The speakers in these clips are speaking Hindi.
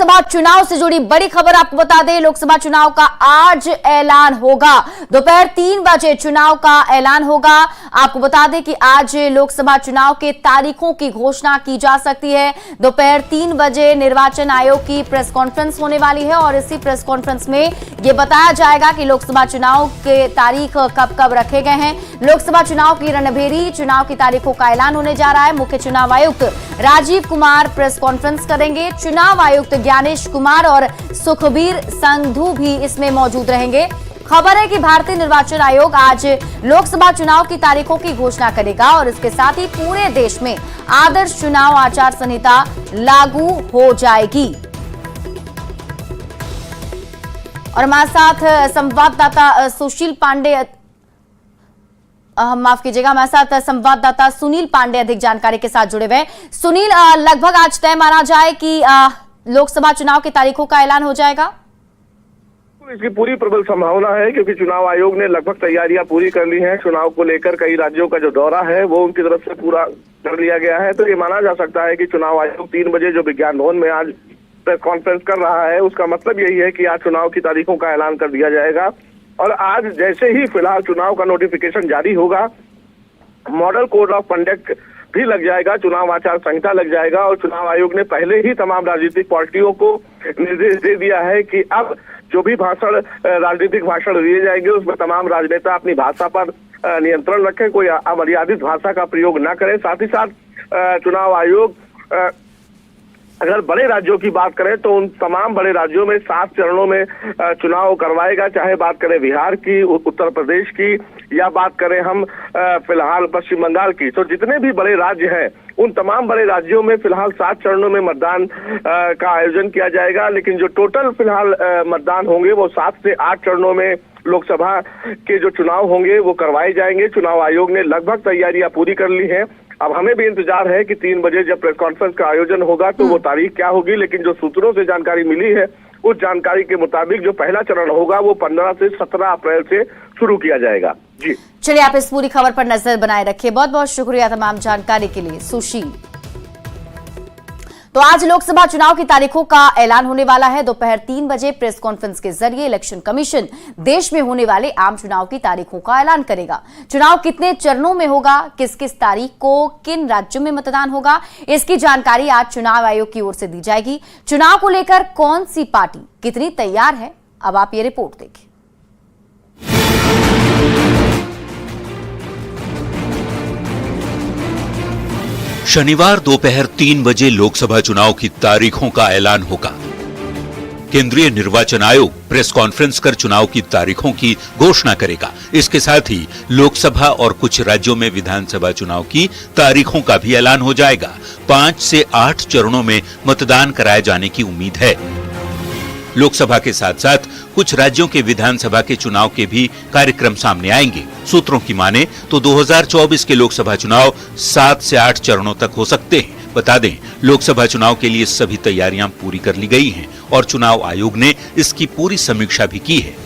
लोकसभा चुनाव से जुड़ी बड़ी खबर आपको बता दें, लोकसभा चुनाव का आज ऐलान होगा। दोपहर 3 बजे चुनाव का ऐलान होगा। आपको बता दें कि आज लोकसभा चुनाव के तारीखों की घोषणा की जा सकती है। दोपहर 3 बजे निर्वाचन आयोग की प्रेस कॉन्फ्रेंस होने वाली है और इसी प्रेस कॉन्फ्रेंस में यह बताया जाएगा कि लोकसभा चुनाव के तारीख कब कब रखे गए हैं। लोकसभा चुनाव की रणभेरी चुनाव की तारीखों का ऐलान होने जा रहा है। मुख्य चुनाव आयुक्त राजीव कुमार प्रेस कॉन्फ्रेंस करेंगे। चुनाव आयुक्त ज्ञानेश कुमार और सुखबीर संधू भी इसमें मौजूद रहेंगे। खबर है कि भारतीय निर्वाचन आयोग आज लोकसभा चुनाव की तारीखों की घोषणा करेगा और इसके साथ ही पूरे देश में आदर्श चुनाव आचार संहिता लागू हो जाएगी। और हमारे साथ संवाददाता सुशील पांडे, माफ कीजिएगा, हमारे साथ संवाददाता सुनील पांडे अधिक जानकारी के साथ जुड़े हुए हैं। सुनील, लगभग आज तय माना जाए कि लोकसभा चुनाव की तारीखों का ऐलान हो जाएगा? इसकी पूरी प्रबल संभावना है क्योंकि चुनाव आयोग ने लगभग तैयारियां पूरी कर ली हैं। चुनाव को लेकर कई राज्यों का जो दौरा है वो उनकी तरफ से पूरा कर लिया गया है। तो ये माना जा सकता है कि चुनाव आयोग 3 बजे जो विज्ञान भवन में आज प्रेस कॉन्फ्रेंस कर रहा है उसका मतलब यही है कि आज चुनाव की तारीखों का ऐलान कर दिया जाएगा। और आज जैसे ही फिलहाल चुनाव का नोटिफिकेशन जारी होगा, मॉडल कोड ऑफ कंडक्ट भी लग जाएगा, चुनाव आचार संहिता लग जाएगा और चुनाव आयोग ने पहले ही तमाम राजनीतिक पार्टियों को निर्देश दे दिया है कि अब जो भी भाषण राजनीतिक भाषण दिए जाएंगे उसमें तमाम राजनेता अपनी भाषा पर नियंत्रण रखें, कोई अमर्यादित भाषा का प्रयोग न करें। साथ ही साथ चुनाव आयोग अगर बड़े राज्यों की बात करें तो उन तमाम बड़े राज्यों में 7 चरणों में चुनाव करवाएगा, चाहे बात करें बिहार की, उत्तर प्रदेश की या बात करें हम फिलहाल पश्चिम बंगाल की। तो जितने भी बड़े राज्य हैं उन तमाम बड़े राज्यों में फिलहाल 7 चरणों में मतदान का आयोजन किया जाएगा। लेकिन जो टोटल फिलहाल मतदान होंगे वो 7 से 8 चरणों में लोकसभा के जो चुनाव होंगे वो करवाए जाएंगे। चुनाव आयोग ने लगभग तैयारियां पूरी कर ली हैं। अब हमें भी इंतजार है कि 3 बजे जब प्रेस कॉन्फ्रेंस का आयोजन होगा तो वो तारीख क्या होगी, लेकिन जो सूत्रों से जानकारी मिली है उस जानकारी के मुताबिक जो पहला चरण होगा वो 15 से 17 अप्रैल से शुरू किया जाएगा। जी चलिए, आप इस पूरी खबर पर नजर बनाए रखिए। बहुत बहुत शुक्रिया तमाम जानकारी के लिए सुशील। तो आज लोकसभा चुनाव की तारीखों का ऐलान होने वाला है। दोपहर 3 बजे प्रेस कॉन्फ्रेंस के जरिए इलेक्शन कमीशन देश में होने वाले आम चुनाव की तारीखों का ऐलान करेगा। चुनाव कितने चरणों में होगा, किस किस तारीख को किन राज्यों में मतदान होगा, इसकी जानकारी आज चुनाव आयोग की ओर से दी जाएगी। चुनाव को लेकर कौन सी पार्टी कितनी तैयार है, अब आप ये रिपोर्ट देखिए। शनिवार दोपहर 3 बजे लोकसभा चुनाव की तारीखों का ऐलान होगा। केंद्रीय निर्वाचन आयोग प्रेस कॉन्फ्रेंस कर चुनाव की तारीखों की घोषणा करेगा। इसके साथ ही लोकसभा और कुछ राज्यों में विधानसभा चुनाव की तारीखों का भी ऐलान हो जाएगा। 5 से 8 चरणों में मतदान कराए जाने की उम्मीद है। लोकसभा के साथ साथ कुछ राज्यों के विधानसभा के चुनाव के भी कार्यक्रम सामने आएंगे। सूत्रों की माने तो 2024 के लोकसभा चुनाव 7 से 8 चरणों तक हो सकते हैं। बता दें, लोकसभा चुनाव के लिए सभी तैयारियां पूरी कर ली गई हैं और चुनाव आयोग ने इसकी पूरी समीक्षा भी की है।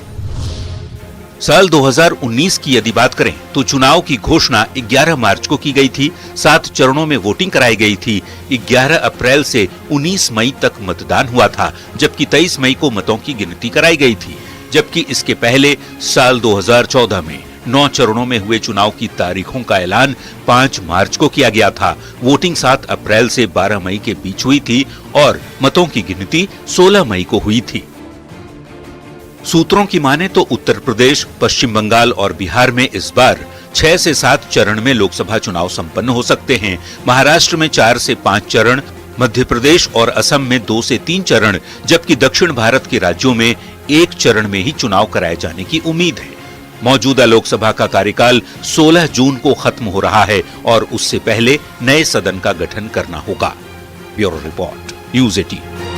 साल 2019 की यदि बात करें तो चुनाव की घोषणा 11 मार्च को की गई थी। 7 चरणों में वोटिंग कराई गई थी। 11 अप्रैल से 19 मई तक मतदान हुआ था, जबकि 23 मई को मतों की गिनती कराई गई थी। जबकि इसके पहले साल 2014 में 9 चरणों में हुए चुनाव की तारीखों का ऐलान 5 मार्च को किया गया था। वोटिंग 7 अप्रैल से 12 मई के बीच हुई थी और मतों की गिनती 16 मई को हुई थी। सूत्रों की माने तो उत्तर प्रदेश, पश्चिम बंगाल और बिहार में इस बार 6 से 7 चरण में लोकसभा चुनाव संपन्न हो सकते हैं। महाराष्ट्र में 4 से 5 चरण, मध्य प्रदेश और असम में 2 से 3 चरण, जबकि दक्षिण भारत के राज्यों में 1 चरण में ही चुनाव कराए जाने की उम्मीद है। मौजूदा लोकसभा का कार्यकाल 16 जून को खत्म हो रहा है और उससे पहले नए सदन का गठन करना होगा। Bureau report, news 18।